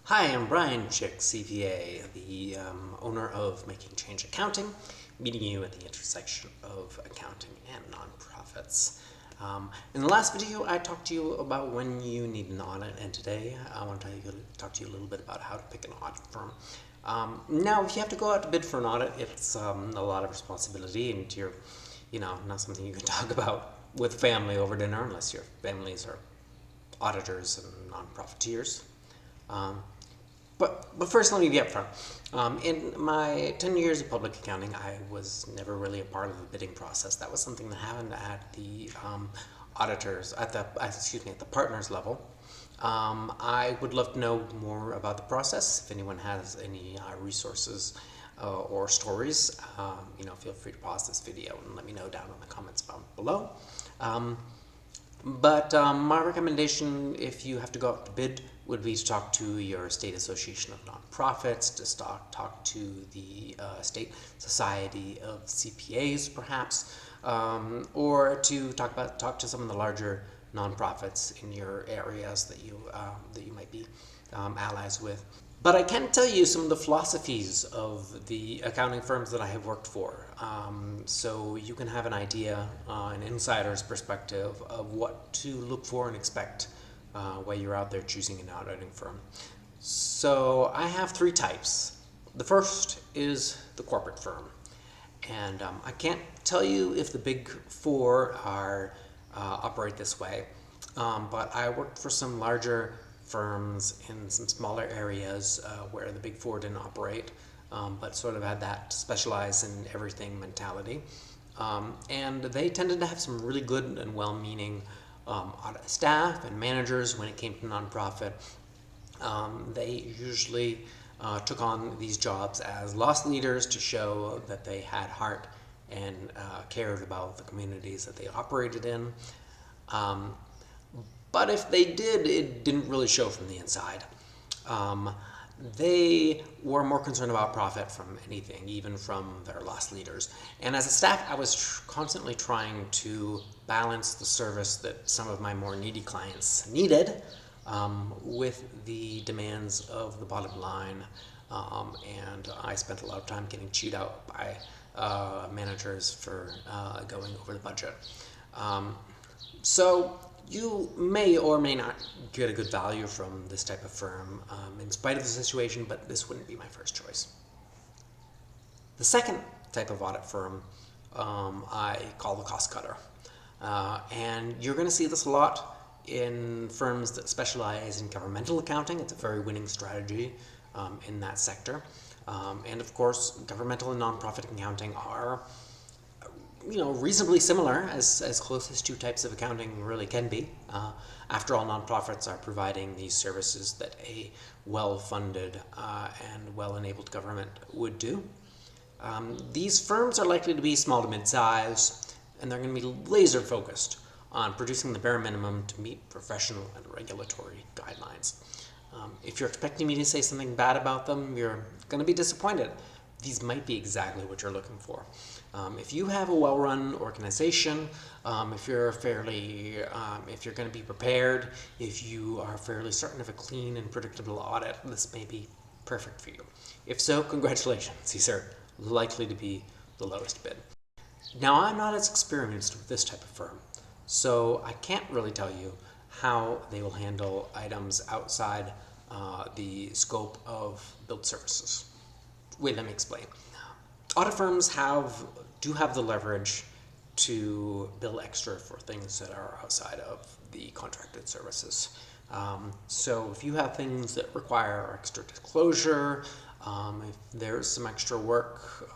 Hi, I'm Brian Chick, CPA, the owner of Making Change Accounting, meeting you at the intersection of accounting and nonprofits. In the last video, I talked to you about when you need an audit, and today I want to talk to you a little bit about how to pick an audit firm. Now, if you have to go out to bid for an audit, it's a lot of responsibility, and you're, not something you can talk about with family over dinner unless your families are auditors and non-profiteers. But first, let me be upfront. In my 10 years of public accounting, I was never really a part of the bidding process. That was something that happened at the auditors, at the partners level. I would love to know more about the process. If anyone has any resources or stories, feel free to pause this video and let me know down in the comments below. But my recommendation, if you have to go out to bid, would be to talk to your state association of nonprofits, to talk to the state society of CPAs, perhaps, or to talk to some of the larger nonprofits in your areas that you might be allies with. But I can tell you some of the philosophies of the accounting firms that I have worked for, so you can have an idea, an insider's perspective of what to look for and expect while you're out there choosing an auditing firm. So I have three types. The first is the corporate firm, and I can't tell you if the big four operate this way, but I worked for some larger firms in some smaller areas where the big four didn't operate, but sort of had that specialize in everything mentality. And they tended to have some really good and well-meaning audit staff and managers when it came to nonprofit. They usually took on these jobs as loss leaders to show that they had heart and cared about the communities that they operated in. But if they did, it didn't really show from the inside. They were more concerned about profit from anything, even from their loss leaders. And as a staff, I was constantly trying to balance the service that some of my more needy clients needed with the demands of the bottom line. And I spent a lot of time getting chewed out by managers for going over the budget. So you may or may not get a good value from this type of firm in spite of the situation, but this wouldn't be my first choice. The second type of audit firm I call the cost cutter. And you're going to see this a lot in firms that specialize in governmental accounting. It's a very winning strategy in that sector. And of course, governmental and nonprofit accounting are reasonably similar, as close as two types of accounting really can be. After all, nonprofits are providing these services that a well-funded and well-enabled government would do. These firms are likely to be small to mid-size, and they're going to be laser-focused on producing the bare minimum to meet professional and regulatory guidelines. If you're expecting me to say something bad about them, you're going to be disappointed. These might be exactly what you're looking for. If you have a well-run organization, if you're going to be prepared, if you are fairly certain of a clean and predictable audit, this may be perfect for you. If so, congratulations, these are likely to be the lowest bid. Now, I'm not as experienced with this type of firm, so I can't really tell you how they will handle items outside the scope of billed services. Wait, let me explain. Audit firms do have the leverage to bill extra for things that are outside of the contracted services. So if you have things that require extra disclosure, if there's some extra work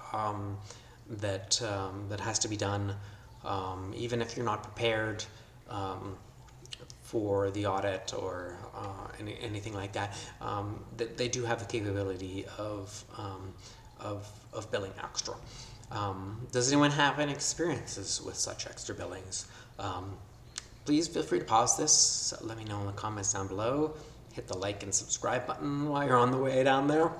that has to be done, even if you're not prepared for the audit or anything like that, they do have the capability of billing extra. Does anyone have any experiences with such extra billings? Please feel free to pause this. Let me know in the comments down below. Hit the like and subscribe button while you're on the way down there.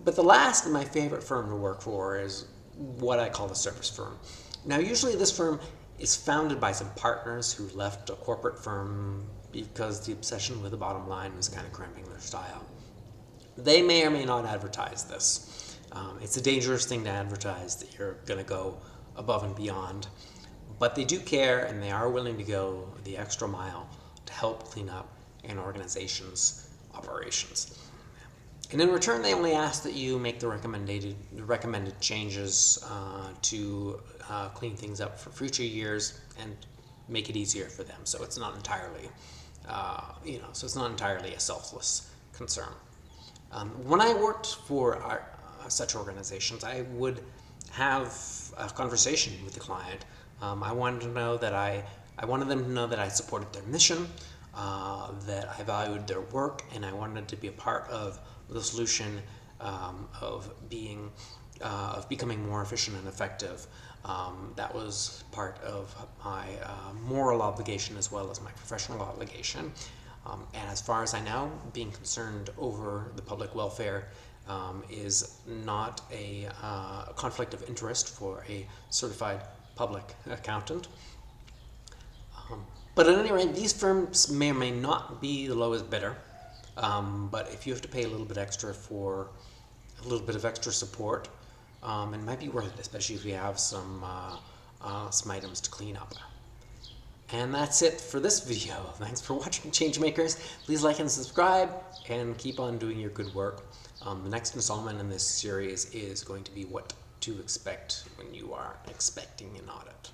But the last and my favorite firm to work for is what I call the service firm. Now, usually this firm is founded by some partners who left a corporate firm because the obsession with the bottom line was kind of cramping their style. They may or may not advertise this. It's a dangerous thing to advertise that you're going to go above and beyond, but they do care and they are willing to go the extra mile to help clean up an organization's operations. And in return, they only ask that you make the recommended changes to clean things up for future years and make it easier for them. So it's not entirely, so it's not entirely a selfless concern. When I worked for such organizations, I would have a conversation with the client. I wanted them to know that I supported their mission, that I valued their work, and I wanted to be a part of the solution of becoming more efficient and effective. That was part of my moral obligation as well as my professional obligation. And as far as I know, being concerned over the public welfare is not a conflict of interest for a certified public accountant. But at any rate, these firms may or may not be the lowest bidder. But if you have to pay a little bit extra for a little bit of extra support, it might be worth it, especially if you have some items to clean up. And that's it for this video. Thanks for watching, Changemakers. Please like and subscribe, and keep on doing your good work. The next installment in this series is going to be what to expect when you are expecting an audit.